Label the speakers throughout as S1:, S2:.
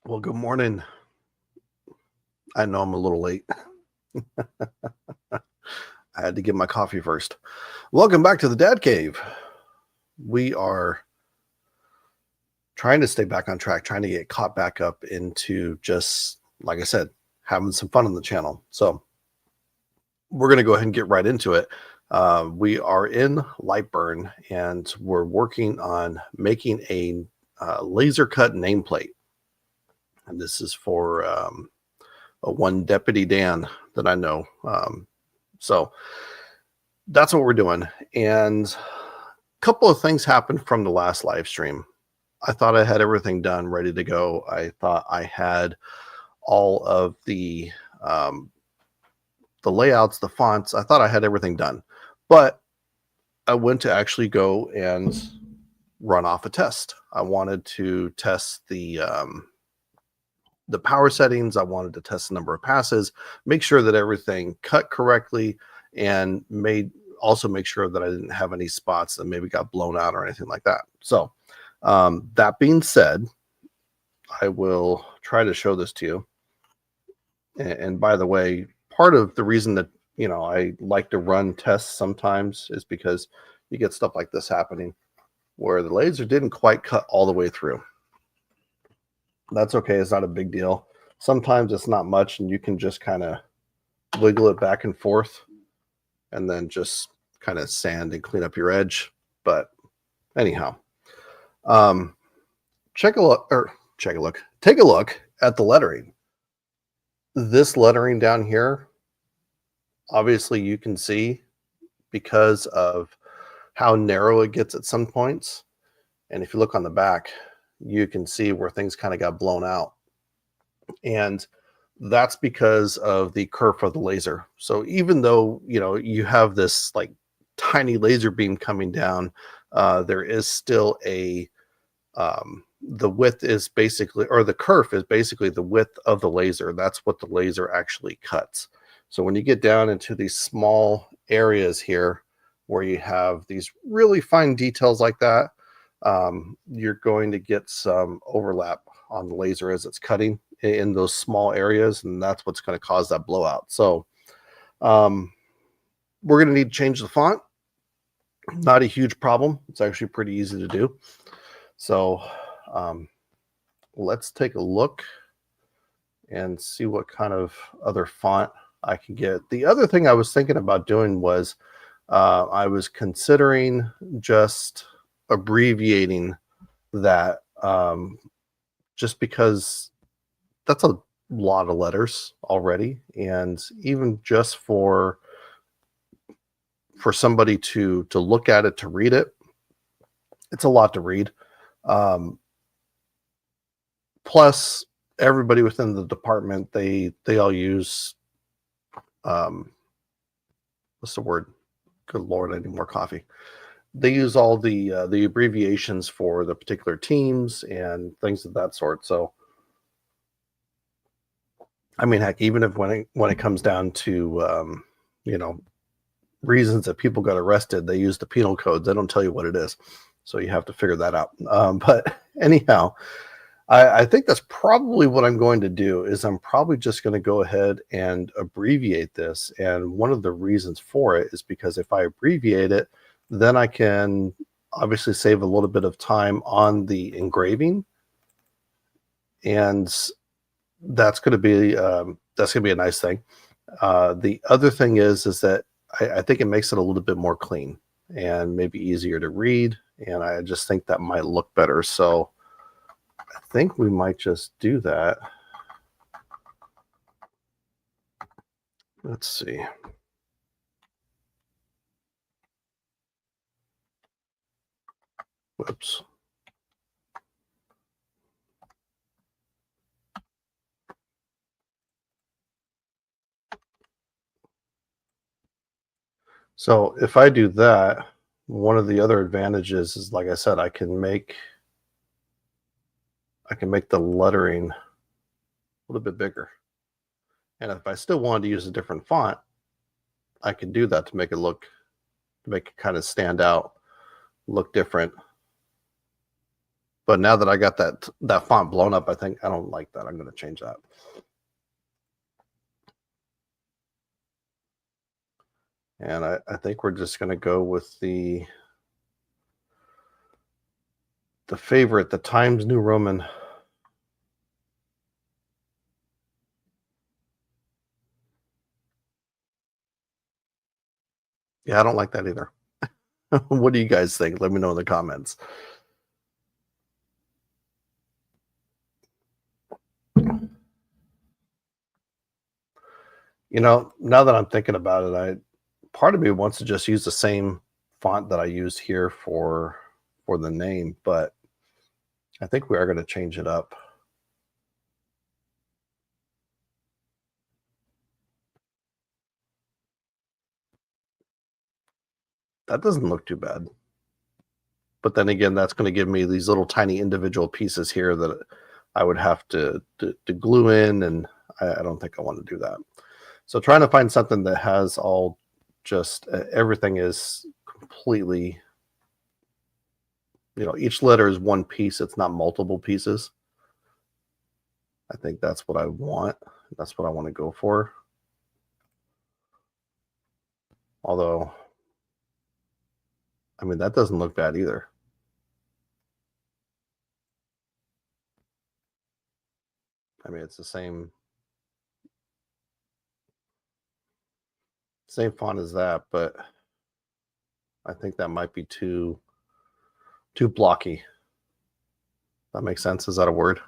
S1: Well, good morning. I know I'm a little late. I had to get my coffee first. Welcome back to the Dad Cave. We are trying to stay back on track, trying to get caught back up into just, like I said, having some fun on the channel. So we're going to go ahead and get right into it. We are in Lightburn and we're working on making a laser cut nameplate. And this is for a one Deputy Dan that I know. So that's what we're doing. And a couple of things happened from the last live stream. I thought I had everything done, ready to go. I thought I had all of the layouts, the fonts. I thought I had everything done, but I went to actually go and run off a test. I wanted to test the power settings. I wanted to test the number of passes, make sure that everything cut correctly, and also make sure that I didn't have any spots that maybe got blown out or anything like that. So that being said, I will try to show this to you. And by the way, part of the reason that, I like to run tests sometimes is because you get stuff like this happening where the laser didn't quite cut all the way through. That's okay. It's not a big deal. Sometimes it's not much and you can just kind of wiggle it back and forth and then just kind of sand and clean up your edge. But anyhow, take a look at the lettering. This lettering down here, obviously you can see because of how narrow it gets at some points. And if you look on the back, you can see where things kind of got blown out. And that's because of the kerf of the laser. So even though, you have this like tiny laser beam coming down, there is still the width is basically, or the kerf is basically the width of the laser. That's what the laser actually cuts. So when you get down into these small areas here where you have these really fine details like that, you're going to get some overlap on the laser as it's cutting in those small areas, and that's what's going to cause that blowout. So we're going to need to change the font. Not a huge problem. It's actually pretty easy to do. So let's take a look and see what kind of other font I can get. The other thing I was thinking about doing was I was considering just abbreviating that, just because that's a lot of letters already, and even just for somebody to look at it, to read it, it's a lot to read. Plus everybody within the department, they all use what's the word? Good Lord, I need more coffee. They use all the abbreviations for the particular teams and things of that sort. So, I mean, heck, even if when it comes down to reasons that people got arrested, they use the penal codes. They don't tell you what it is, so you have to figure that out. But anyhow, I think that's probably what I'm going to do. Is I'm probably just going to go ahead and abbreviate this. And one of the reasons for it is because if I abbreviate it, then I can obviously save a little bit of time on the engraving, and that's going to be a nice thing. The other thing is that I think it makes it a little bit more clean and maybe easier to read, and I just think that might look better. So I think we might just do that. Let's see. Whoops. So if I do that, one of the other advantages is, like I said, I can make the lettering a little bit bigger. And if I still wanted to use a different font, I can do that to make it kind of stand out, look different. But now that I got that font blown up, I think I don't like that. I'm going to change that. And I think we're just going to go with the favorite, the Times New Roman. Yeah, I don't like that either. What do you guys think? Let me know in the comments. You know, now that I'm thinking about it, part of me wants to just use the same font that I used here for the name, but I think we are going to change it up. That doesn't look too bad. But then again, that's going to give me these little tiny individual pieces here that I would have to glue in, and I don't think I want to do that. So trying to find something that has all just everything is completely, you know, each letter is one piece. It's not multiple pieces. I think that's what I want. That's what I want to go for. Although, I mean, that doesn't look bad either. I mean, it's the same font as that, but I think that might be too blocky. That makes sense. Is that a word?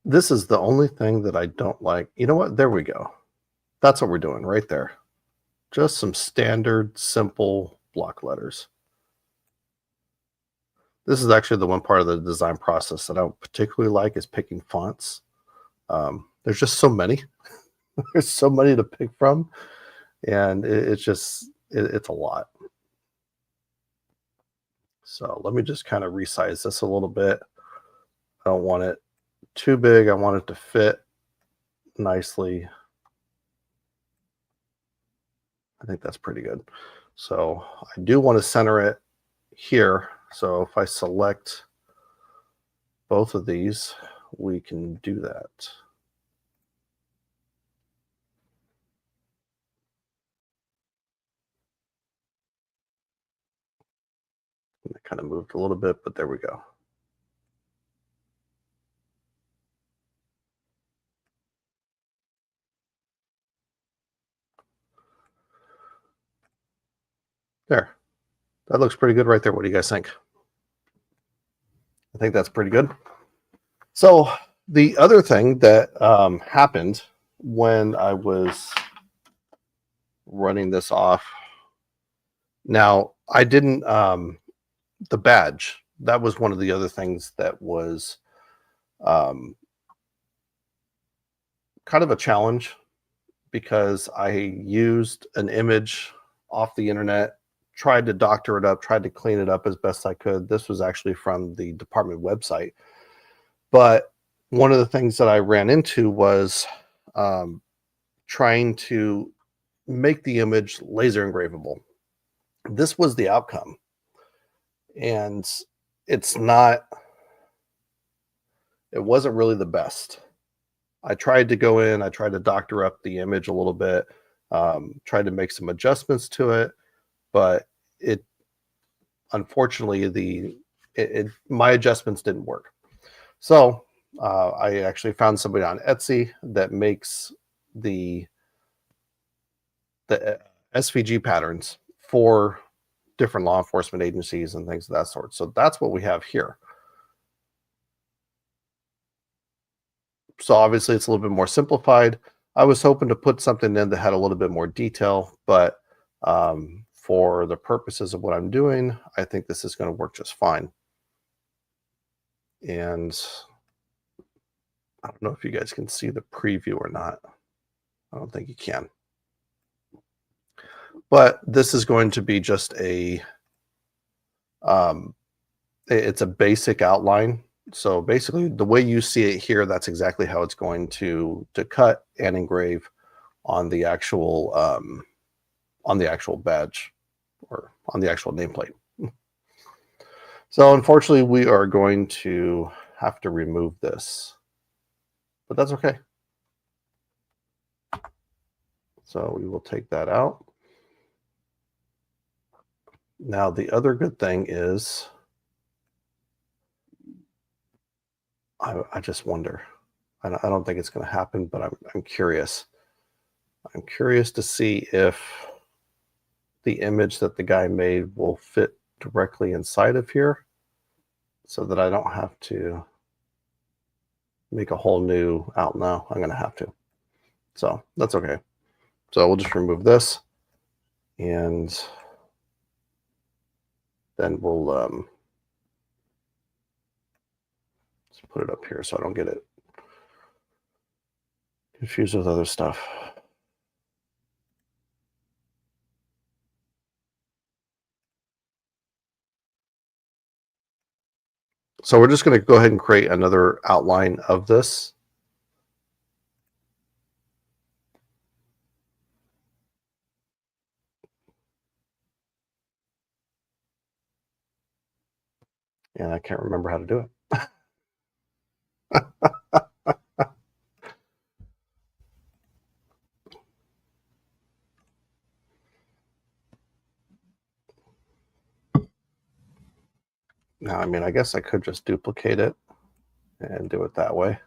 S1: This is the only thing that I don't like. You know what? There we go. That's what we're doing right there. Just some standard, simple block letters. This is actually the one part of the design process that I don't particularly like, is picking fonts. There's just so many. There's so many to pick from, and it's just it's a lot. So let me just kind of resize this a little bit. I don't want it too big. I want it to fit nicely. I think that's pretty good. So I do want to center it here. So if I select both of these, we can do that. And it kind of moved a little bit, but there we go. There. That looks pretty good right there. What do you guys think? I think that's pretty good. So the other thing that happened when I was running this off, now I didn't, the badge, that was one of the other things that was kind of a challenge, because I used an image off the internet, tried to doctor it up, tried to clean it up as best I could. This was actually from the department website. But one of the things that I ran into was trying to make the image laser engravable. This was the outcome. And it wasn't really the best. I tried to go in, I tried to doctor up the image a little bit, tried to make some adjustments to it, but unfortunately, my adjustments didn't work. So I actually found somebody on Etsy that makes the SVG patterns for different law enforcement agencies and things of that sort. So that's what we have here. So obviously it's a little bit more simplified. I was hoping to put something in that had a little bit more detail, but for the purposes of what I'm doing, I think this is going to work just fine. And I don't know if you guys can see the preview or not. I don't think you can. But this is going to be just it's a basic outline. So basically, the way you see it here, that's exactly how it's going to cut and engrave on the actual badge or on the actual nameplate. So unfortunately, we are going to have to remove this, but that's okay. So we will take that out. Now, the other good thing is, I just wonder. I don't think it's going to happen, but I'm curious. I'm curious to see if the image that the guy made will fit directly inside of here so that I don't have to make a whole new out. No, I'm going to have to. So that's okay. So we'll just remove this and then we'll let's put it up here so I don't get it confused with other stuff. So we're just going to go ahead and create another outline of this. And I can't remember how to do it. Now, I mean, I guess I could just duplicate it and do it that way.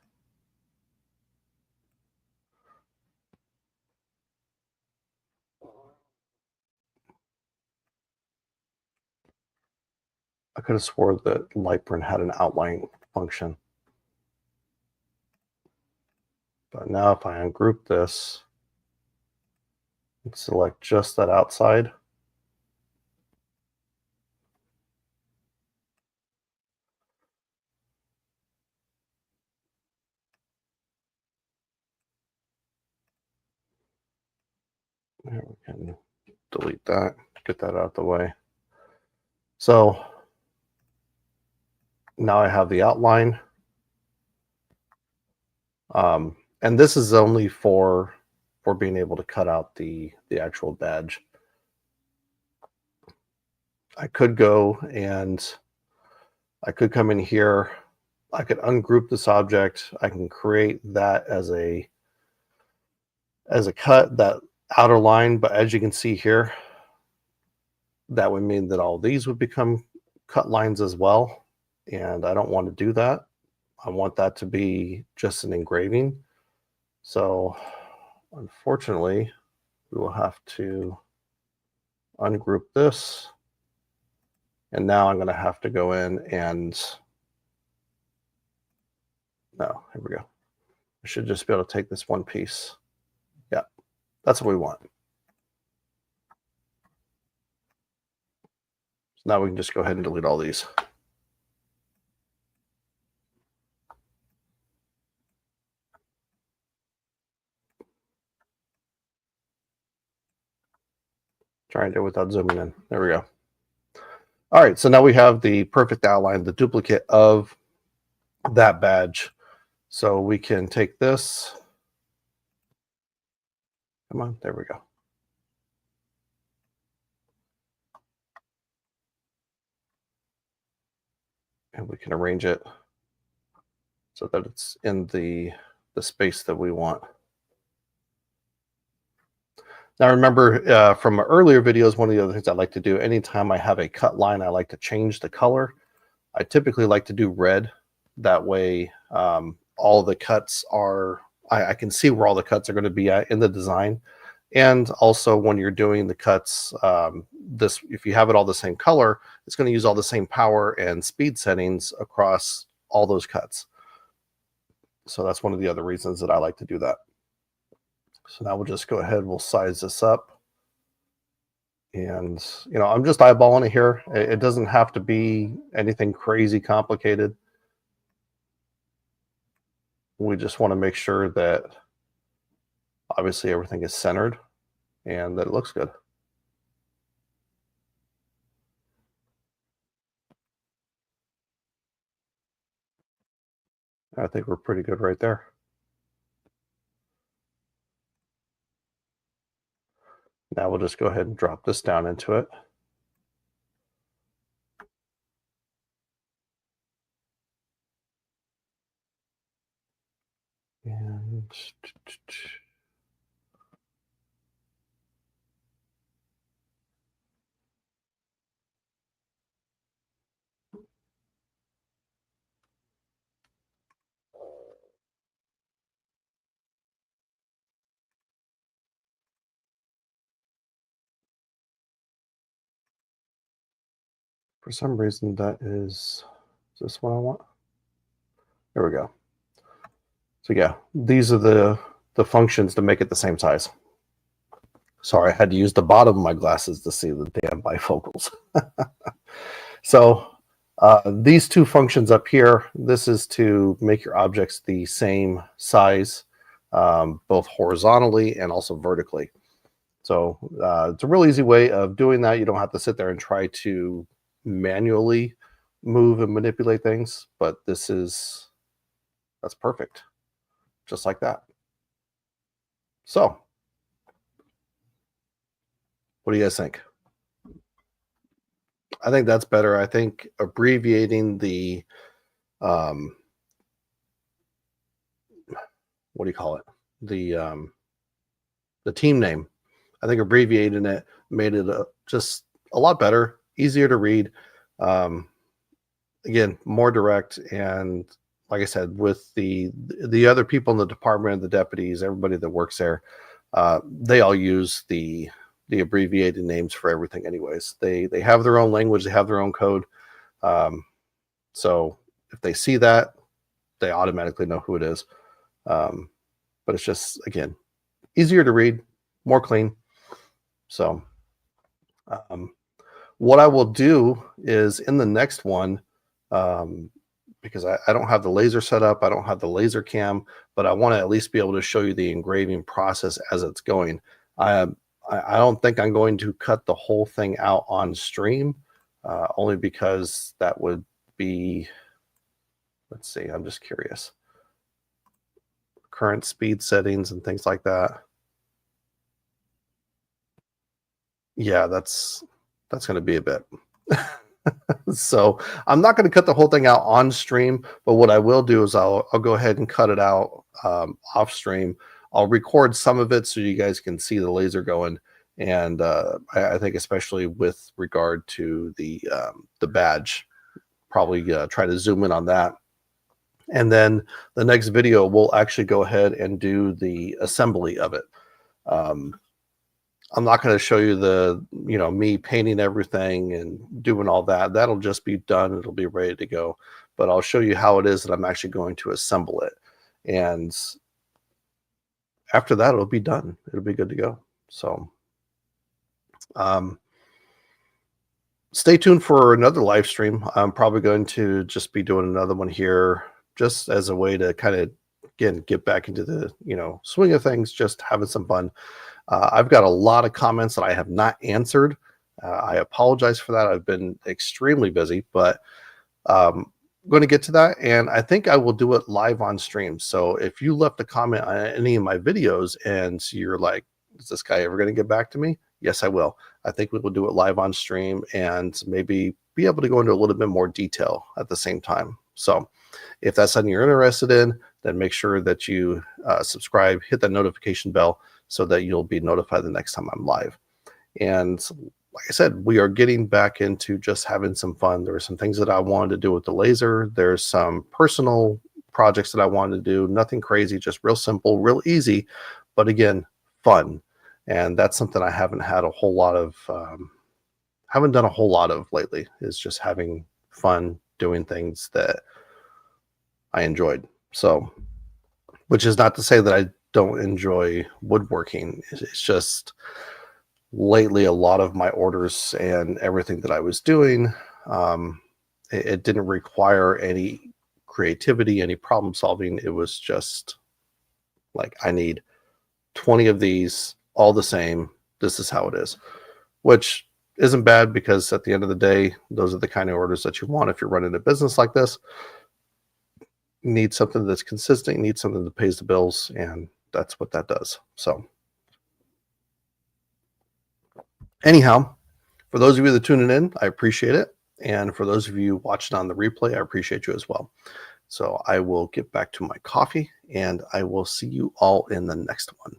S1: I could have swore that Lightburn had an outline function. But now if I ungroup this and select just that outside, there we can delete that, get that out of the way. So now I have the outline. And this is only for being able to cut out the actual badge. I could go and I could come in here. I could ungroup this object. I can create that as a cut, that outer line. But as you can see here, that would mean that all these would become cut lines as well. And I don't want to do that. I want that to be just an engraving. So unfortunately, we will have to ungroup this. And now I'm going to have to go in and, no, here we go. I should just be able to take this one piece. Yeah, that's what we want. So now we can just go ahead and delete all these. Try and do it without zooming in. There we go. All right, so now we have the perfect outline, the duplicate of that badge. So we can take this. Come on, there we go. And we can arrange it so that it's in the space that we want. Now remember from earlier videos, one of the other things I like to do, anytime I have a cut line, I like to change the color. I typically like to do red. That way all the cuts are, I can see where all the cuts are going to be at in the design. And also when you're doing the cuts, if you have it all the same color, it's going to use all the same power and speed settings across all those cuts. So that's one of the other reasons that I like to do that. So now we'll just go ahead, we'll size this up. And, you know, I'm just eyeballing it here. It doesn't have to be anything crazy complicated. We just want to make sure that obviously everything is centered and that it looks good. I think we're pretty good right there. Now we'll just go ahead and drop this down into it. And for some reason that is this what I want? There we go. So yeah, these are the functions to make it the same size. Sorry, I had to use the bottom of my glasses to see the damn bifocals. So these two functions up here, this is to make your objects the same size, both horizontally and also vertically. So it's a real easy way of doing that. You don't have to sit there and try to manually move and manipulate things, but that's perfect. Just like that. So what do you guys think? I think that's better. I think abbreviating the what do you call it? The team name. I think abbreviating it made it just a lot better, easier to read. Again, more direct, and like I said, with the other people in the department, the deputies, everybody that works there, they all use the abbreviated names for everything. Anyways, they have their own language, they have their own code. So if they see that, they automatically know who it is. But it's just, again, easier to read, more clean. So what I will do is in the next one, because I don't have the laser set up, I don't have the laser cam, but I want to at least be able to show you the engraving process as it's going. I don't think I'm going to cut the whole thing out on stream, only because that would be, let's see, I'm just curious. Current speed settings and things like that. Yeah, that's going to be a bit. So I'm not going to cut the whole thing out on stream, but what I will do is I'll go ahead and cut it out off stream. I'll record some of it so you guys can see the laser going. And I think especially with regard to the badge, probably try to zoom in on that. And then the next video, we'll actually go ahead and do the assembly of it. I'm not going to show you me painting everything and doing all that. That'll just be done. It'll be ready to go. But I'll show you how it is that I'm actually going to assemble it. And after that, it'll be done. It'll be good to go. So stay tuned for another live stream. I'm probably going to just be doing another one here just as a way to kind of, again, get back into the, swing of things, just having some fun. I've got a lot of comments that I have not answered. I apologize for that. I've been extremely busy, but I'm going to get to that. And I think I will do it live on stream. So if you left a comment on any of my videos and you're like, is this guy ever going to get back to me? Yes, I will. I think we will do it live on stream and maybe be able to go into a little bit more detail at the same time. So if that's something you're interested in, then make sure that you subscribe, hit that notification bell, so that you'll be notified the next time I'm live. And like I said, we are getting back into just having some fun. There are some things that I wanted to do with the laser. There's some personal projects that I wanted to do. Nothing crazy, just real simple, real easy, but again, fun. And that's something I haven't had a whole lot of, haven't done a whole lot of lately, is just having fun doing things that I enjoyed. So, which is not to say that I don't enjoy woodworking. It's just lately a lot of my orders and everything that I was doing, it didn't require any creativity, any problem solving. It was just like, I need 20 of these, all the same. This is how it is, which isn't bad, because at the end of the day, those are the kind of orders that you want if you're running a business like this. You need something that's consistent. You need something that pays the bills, and that's what that does. So anyhow, for those of you that tuning in, I appreciate it. And for those of you watching on the replay, I appreciate you as well. So I will get back to my coffee, and I will see you all in the next one.